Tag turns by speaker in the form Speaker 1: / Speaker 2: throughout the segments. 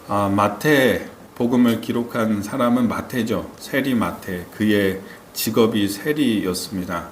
Speaker 1: 마태 복음을 기록한 사람은 마태죠. 세리 마태. 그의 직업이 세리였습니다.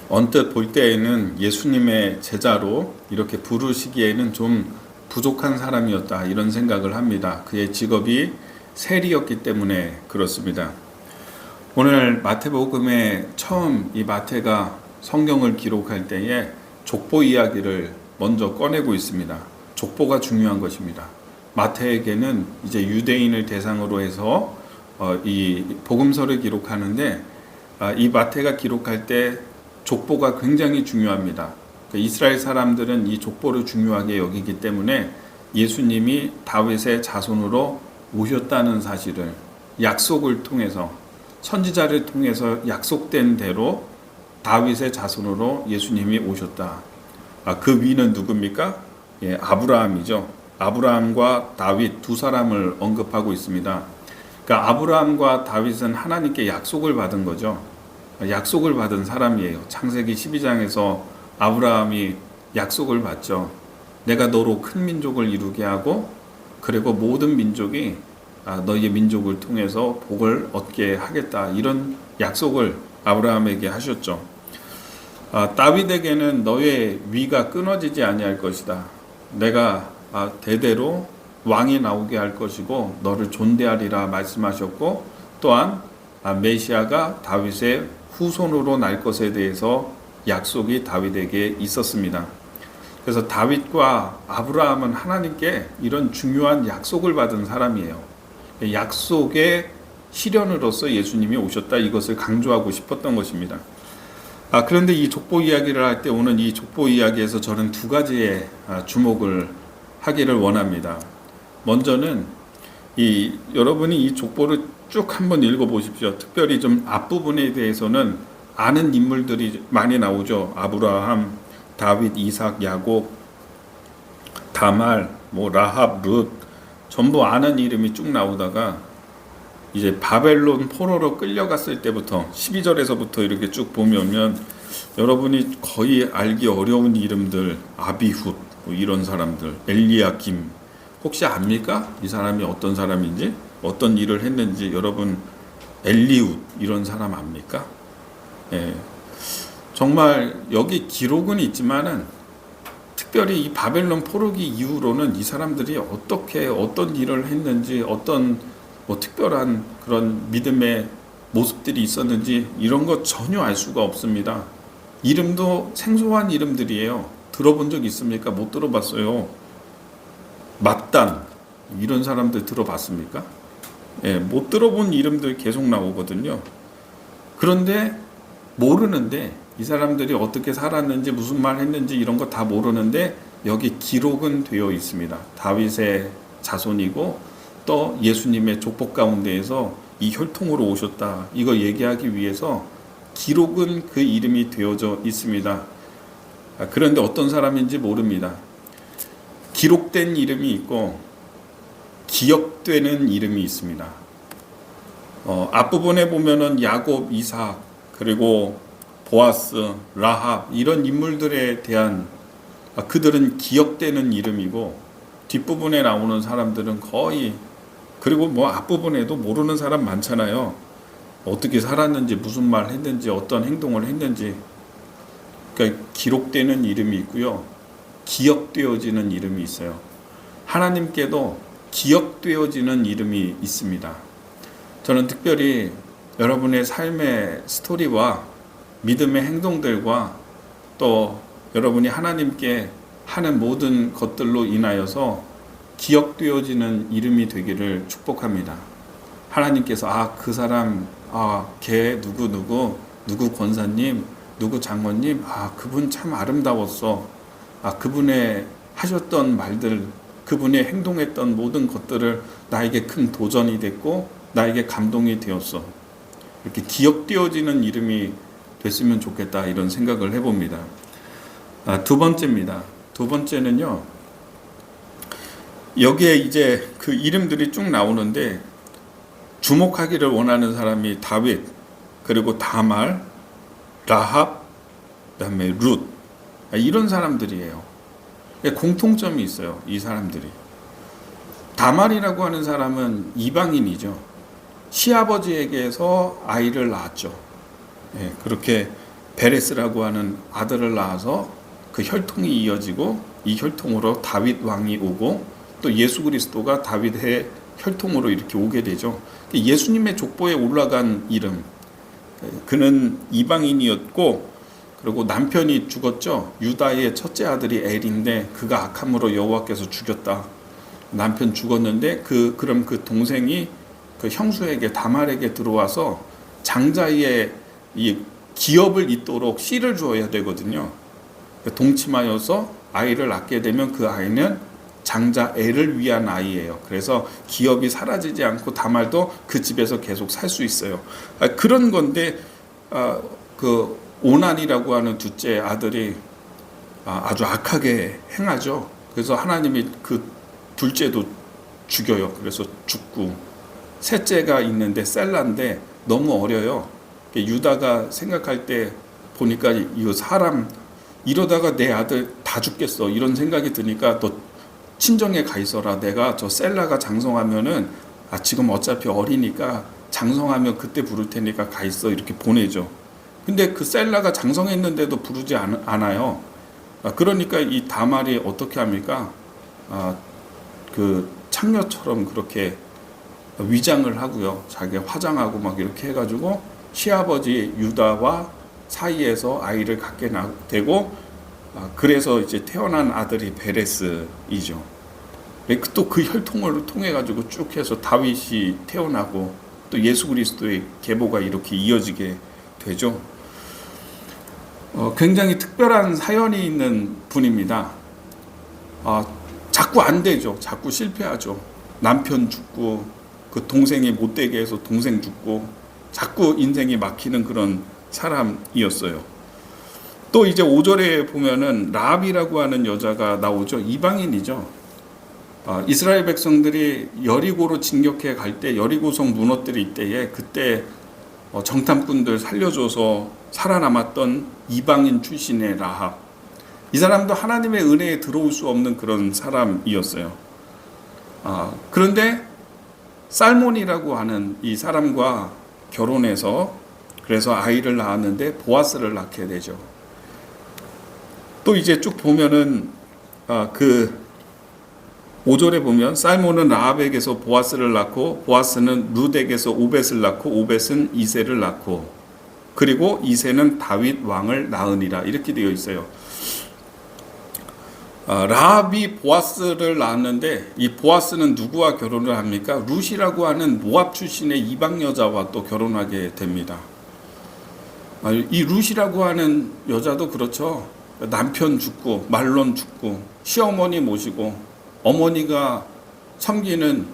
Speaker 1: 언뜻 볼 때에는 예수님의 제자로 이렇게 부르시기에는 좀 부족한 사람이었다, 이런 생각을 합니다. 그의 직업이 세리였기 때문에 그렇습니다. 오늘 마태복음에 처음 이 마태가 성경을 기록할 때에 족보 이야기를 먼저 꺼내고 있습니다. 족보가 중요한 것입니다. 마태에게는 이제 유대인을 대상으로 해서 이 복음서를 기록하는데, 이 마태가 기록할 때 족보가 굉장히 중요합니다. 이스라엘 사람들은 이 족보를 중요하게 여기기 때문에 예수님이 다윗의 자손으로 오셨다는 사실을, 약속을 통해서, 선지자를 통해서 약속된 대로 다윗의 자손으로 예수님이 오셨다. 그 위는 누굽니까? 아브라함이죠. 아브라함과 다윗 두 사람을 언급하고 있습니다. 그러니까 아브라함과 다윗은 하나님께 약속을 받은 거죠. 약속을 받은 사람이에요. 창세기 12장에서 아브라함이 약속을 받죠. 내가 너로 큰 민족을 이루게 하고, 그리고 모든 민족이 너희의 민족을 통해서 복을 얻게 하겠다, 이런 약속을 아브라함에게 하셨죠. 다윗에게는 너의 위가 끊어지지 아니할 것이다. 내가 대대로 왕이 나오게 할 것이고 너를 존대하리라 말씀하셨고, 또한 메시아가 다윗의 후손으로 날 것에 대해서 약속이 다윗에게 있었습니다. 그래서 다윗과 아브라함은 하나님께 이런 중요한 약속을 받은 사람이에요. 약속의 실현으로서 예수님이 오셨다, 이것을 강조하고 싶었던 것입니다. 그런데 이 족보 이야기를 할 때 오는 이 족보 이야기에서 저는 두 가지에 주목을 하기를 원합니다. 먼저는 여러분이 이 족보를 쭉 한번 읽어보십시오. 특별히 좀 앞부분에 대해서는 아는 인물들이 많이 나오죠. 아브라함, 다윗, 이삭, 야곱, 다말, 라합, 룻, 전부 아는 이름이 쭉 나오다가 이제 바벨론 포로로 끌려갔을 때부터 12절에서부터 이렇게 쭉 보면 여러분이 거의 알기 어려운 이름들, 아비훗, 이런 사람들, 엘리야김, 혹시 압니까? 이 사람이 어떤 사람인지, 어떤 일을 했는지. 여러분 엘리훗, 이런 사람 압니까? 정말 여기 기록은 있지만은 특별히 이 바벨론 포로기 이후로는 이 사람들이 어떤 일을 했는지, 어떤 특별한 그런 믿음의 모습들이 있었는지, 이런 거 전혀 알 수가 없습니다. 이름도 생소한 이름들이에요. 들어본 적 있습니까? 못 들어봤어요. mat단, 이런 사람들 들어봤습니까? 못 들어본 이름들 계속 나오거든요. 그런데 모르는데, 이 사람들이 어떻게 살았는지, 무슨 말 했는지 이런 거 다 모르는데 여기 기록은 되어 있습니다. 다윗의 자손이고 또 예수님의 족보 가운데에서 이 혈통으로 오셨다, 이거 얘기하기 위해서 기록은 그 이름이 되어져 있습니다. 그런데 어떤 사람인지 모릅니다. 기록된 이름이 있고 기억되는 이름이 있습니다. 앞부분에 보면은 야곱, 이삭, 그리고 보아스, 라합, 이런 인물들에 대한 그들은 기억되는 이름이고, 뒷부분에 나오는 사람들은 거의, 그리고 앞부분에도 모르는 사람 많잖아요. 어떻게 살았는지, 무슨 말 했는지, 어떤 행동을 했는지. 그러니까 기록되는 이름이 있고요, 기억되어지는 이름이 있어요. 하나님께도 기억되어지는 이름이 있습니다. 저는 특별히 여러분의 삶의 스토리와 믿음의 행동들과 또 여러분이 하나님께 하는 모든 것들로 인하여서 기억되어지는 이름이 되기를 축복합니다. 하나님께서 그 사람, 걔 누구 권사님, 누구 장로님, 그분 참 아름다웠어. 그분의 하셨던 말들, 그분의 행동했던 모든 것들을 나에게 큰 도전이 됐고 나에게 감동이 되었어. 이렇게 기억되어지는 이름이 됐으면 좋겠다, 이런 생각을 해봅니다. 두 번째입니다. 두 번째는요, 여기에 이제 그 이름들이 쭉 나오는데 주목하기를 원하는 사람이 다윗, 그리고 다말, 라합, 그다음에 룻, 이런 사람들이에요. 공통점이 있어요, 이 사람들이. 다말이라고 하는 사람은 이방인이죠. 시아버지에게서 아이를 낳았죠. 예, 그렇게 베레스라고 하는 아들을 낳아서 그 혈통이 이어지고 이 혈통으로 다윗 왕이 오고 또 예수 그리스도가 다윗의 혈통으로 이렇게 오게 되죠. 예수님의 족보에 올라간 이름, 그는 이방인이었고 그리고 남편이 죽었죠. 유다의 첫째 아들이 엘인데 그가 악함으로 여호와께서 죽였다. 남편 죽었는데 그럼 그 동생이 그 형수에게 다말에게 들어와서 장자의 이 기업을 잇도록 씨를 주어야 되거든요. 동침하여서 아이를 낳게 되면 그 아이는 장자 엘을 위한 아이예요. 그래서 기업이 사라지지 않고 다말도 그 집에서 계속 살 수 있어요. 그런 건데 그 오난이라고 하는 둘째 아들이 아주 악하게 행하죠. 그래서 하나님이 그 둘째도 죽여요. 그래서 죽고 셋째가 있는데 셀라인데 너무 어려요. 유다가 생각할 때 보니까 이 사람 이러다가 내 아들 다 죽겠어 이런 생각이 드니까 또 친정에 가 있어라. 내가 저 셀라가 장성하면은 지금 어차피 어리니까 장성하면 그때 부를 테니까 가 있어 이렇게 보내죠. 근데 그 셀라가 장성했는데도 부르지 않아요. 그러니까 이 다말이 어떻게 합니까? 그 창녀처럼 그렇게 위장을 하고요. 자기가 화장하고 막 이렇게 해가지고 시아버지 유다와 사이에서 아이를 갖게 되고 그래서 이제 태어난 아들이 베레스이죠. 또 그 혈통을 통해 가지고 쭉 해서 다윗이 태어나고 또 예수 그리스도의 계보가 이렇게 이어지게 되죠. 굉장히 특별한 사연이 있는 분입니다. 자꾸 안 되죠. 자꾸 실패하죠. 남편 죽고 그 동생이 못되게 해서 동생 죽고 자꾸 인생이 막히는 그런 사람이었어요. 또 이제 5절에 보면은 라합이라고 하는 여자가 나오죠. 이방인이죠. 이스라엘 백성들이 여리고로 진격해 갈 때 여리고성 무너뜨릴 때에 그때 정탐꾼들 살려줘서 살아남았던 이방인 출신의 라합. 이 사람도 하나님의 은혜에 들어올 수 없는 그런 사람이었어요. 그런데 살몬이라고 하는 이 사람과 결혼해서 그래서 아이를 낳았는데 보아스를 낳게 되죠. 또 이제 쭉 보면은 그 5절에 보면 살몬은 라합에게서 보아스를 낳고 보아스는 룻에게서 오벳을 낳고 오벳은 이새를 낳고 그리고 이새는 다윗 왕을 낳으니라 이렇게 되어 있어요. 라합이 보아스를 낳았는데 이 보아스는 누구와 결혼을 합니까? 룻이라고 하는 모압 출신의 이방 여자와 또 결혼하게 됩니다. 이 룻이라고 하는 여자도 그렇죠. 남편 죽고 말론 죽고 시어머니 모시고 어머니가 섬기는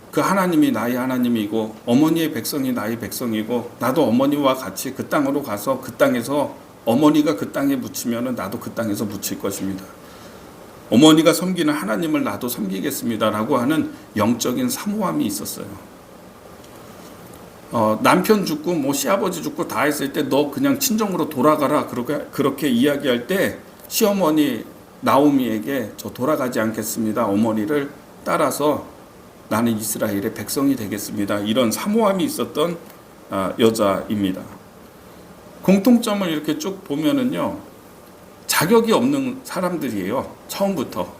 Speaker 1: 그 하나님이 나의 하나님이고 어머니의 백성이 나의 백성이고 나도 어머니와 같이 그 땅으로 가서 그 땅에서 어머니가 그 땅에 묻히면 나도 그 땅에서 묻힐 것입니다. 어머니가 섬기는 하나님을 나도 섬기겠습니다라고 하는 영적인 사모함이 있었어요. 남편 죽고 뭐 시아버지 죽고 다 했을 때 너 그냥 친정으로 돌아가라 그렇게 이야기할 때 시어머니 나오미에게 저 돌아가지 않겠습니다. 어머니를 따라서 나는 이스라엘의 백성이 되겠습니다. 이런 사모함이 있었던 여자입니다. 공통점을 이렇게 쭉 보면은요. 자격이 없는 사람들이에요. 처음부터.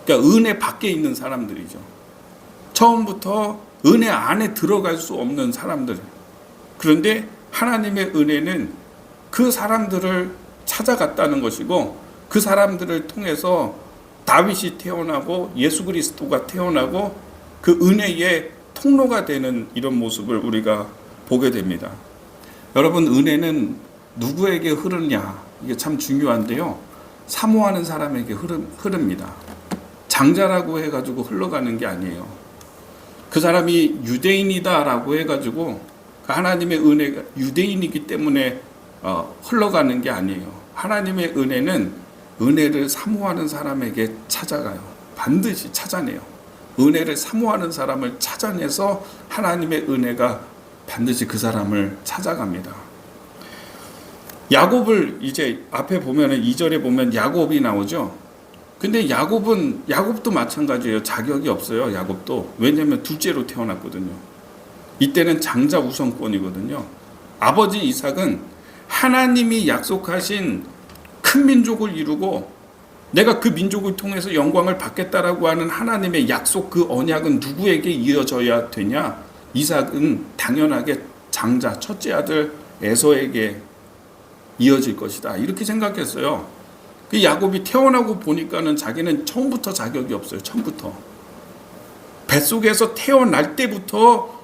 Speaker 1: 그러니까 은혜 밖에 있는 사람들이죠. 처음부터 은혜 안에 들어갈 수 없는 사람들. 그런데 하나님의 은혜는 그 사람들을 찾아갔다는 것이고 그 사람들을 통해서 다윗이 태어나고 예수 그리스도가 태어나고 그 은혜의 통로가 되는 이런 모습을 우리가 보게 됩니다. 여러분, 은혜는 누구에게 흐르냐? 이게 참 중요한데요. 사모하는 사람에게 흐릅니다. 장자라고 해가지고 흘러가는 게 아니에요. 그 사람이 유대인이다라고 해가지고 하나님의 은혜가 유대인이기 때문에 흘러가는 게 아니에요. 하나님의 은혜는 은혜를 사모하는 사람에게 찾아가요. 반드시 찾아내요. 은혜를 사모하는 사람을 찾아내서 하나님의 은혜가 반드시 그 사람을 찾아갑니다. 야곱을 이제 앞에 보면은 2절에 보면 야곱이 나오죠. 근데 야곱도 마찬가지예요. 자격이 없어요. 야곱도. 왜냐하면 둘째로 태어났거든요. 이때는 장자 우선권이거든요. 아버지 이삭은 하나님이 약속하신 큰 민족을 이루고 내가 그 민족을 통해서 영광을 받겠다라고 하는 하나님의 약속, 그 언약은 누구에게 이어져야 되냐? 이삭은 당연하게 장자 첫째 아들 에서에게 이어질 것이다, 이렇게 생각했어요. 그 야곱이 태어나고 보니까는 자기는 처음부터 자격이 없어요. 처음부터 뱃속에서 태어날 때부터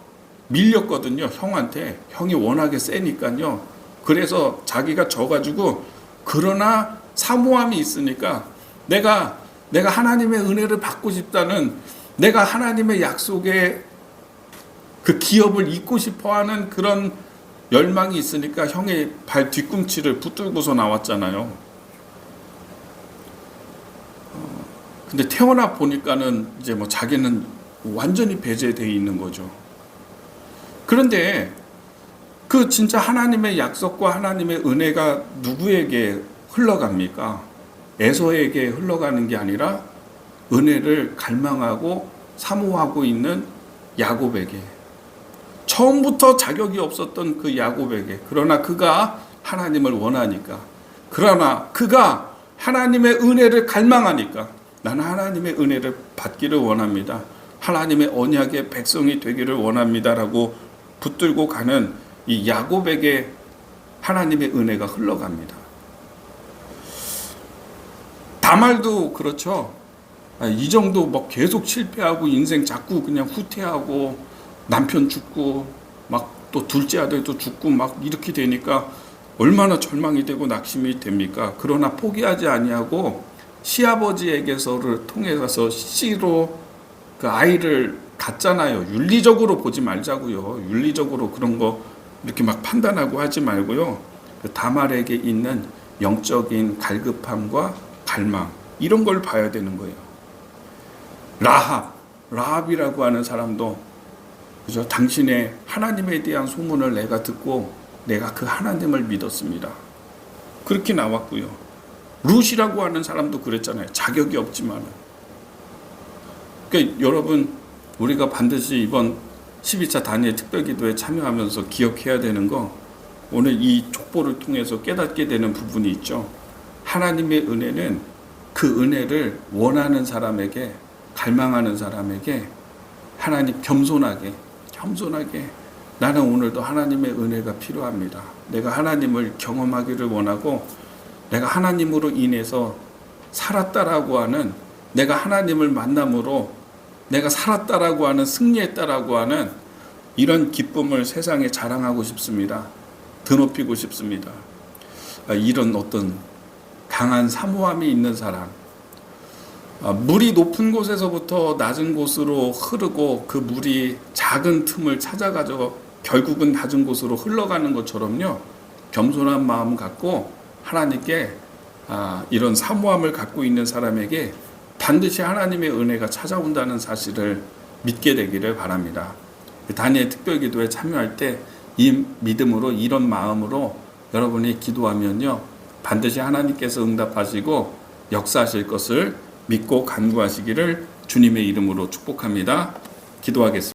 Speaker 1: 밀렸거든요. 형한테. 형이 워낙에 세니까요. 그래서 자기가 져가지고, 그러나 사모함이 있으니까 내가 하나님의 은혜를 받고 싶다는, 내가 하나님의 약속의 그 기업을 잇고 싶어하는 그런 열망이 있으니까 형의 발 뒤꿈치를 붙들고서 나왔잖아요. 근데 태어나 보니까는 이제 뭐 자기는 완전히 배제되어 있는 거죠. 그런데 그 진짜 하나님의 약속과 하나님의 은혜가 누구에게 흘러갑니까? 에서에게 흘러가는 게 아니라 은혜를 갈망하고 사모하고 있는 야곱에게, 처음부터 자격이 없었던 그 야곱에게. 그러나 그가 하나님을 원하니까, 그러나 그가 하나님의 은혜를 갈망하니까, 나는 하나님의 은혜를 받기를 원합니다, 하나님의 언약의 백성이 되기를 원합니다라고 붙들고 가는 이 야곱에게 하나님의 은혜가 흘러갑니다. 다말도 그렇죠. 이 정도 뭐 계속 실패하고 인생 자꾸 그냥 후퇴하고 남편 죽고 막 또 둘째 아들도 죽고 막 이렇게 되니까 얼마나 절망이 되고 낙심이 됩니까? 그러나 포기하지 아니하고 시아버지에게서를 통해서 씨로 그 아이를 갖잖아요. 윤리적으로 보지 말자고요. 윤리적으로 그런 거 이렇게 막 판단하고 하지 말고요. 그 다말에게 있는 영적인 갈급함과 갈망, 이런 걸 봐야 되는 거예요. 라합이라고 하는 사람도, 그죠? 당신의 하나님에 대한 소문을 내가 듣고 내가 그 하나님을 믿었습니다, 그렇게 나왔고요. 룻이라고 하는 사람도 그랬잖아요. 자격이 없지만. 그러니까 여러분, 우리가 반드시 이번 12차 다니엘 특별기도에 참여하면서 기억해야 되는 거, 오늘 이 족보를 통해서 깨닫게 되는 부분이 있죠. 하나님의 은혜는 그 은혜를 원하는 사람에게, 갈망하는 사람에게 하나님 겸손하게 나는 오늘도 하나님의 은혜가 필요합니다, 내가 하나님을 경험하기를 원하고 내가 하나님으로 인해서 살았다라고 하는, 내가 하나님을 만남으로 내가 살았다라고 하는, 승리했다라고 하는 이런 기쁨을 세상에 자랑하고 싶습니다, 드높이고 싶습니다. 이런 어떤 강한 사모함이 있는 사람, 물이 높은 곳에서부터 낮은 곳으로 흐르고 그 물이 작은 틈을 찾아가지고 결국은 낮은 곳으로 흘러가는 것처럼요, 겸손한 마음 갖고 하나님께 이런 사모함을 갖고 있는 사람에게 반드시 하나님의 은혜가 찾아온다는 사실을 믿게 되기를 바랍니다. 다니엘 특별기도에 참여할 때 이 믿음으로, 이런 마음으로 여러분이 기도하면요, 반드시 하나님께서 응답하시고 역사하실 것을 믿고 간구하시기를 주님의 이름으로 축복합니다. 기도하겠습니다.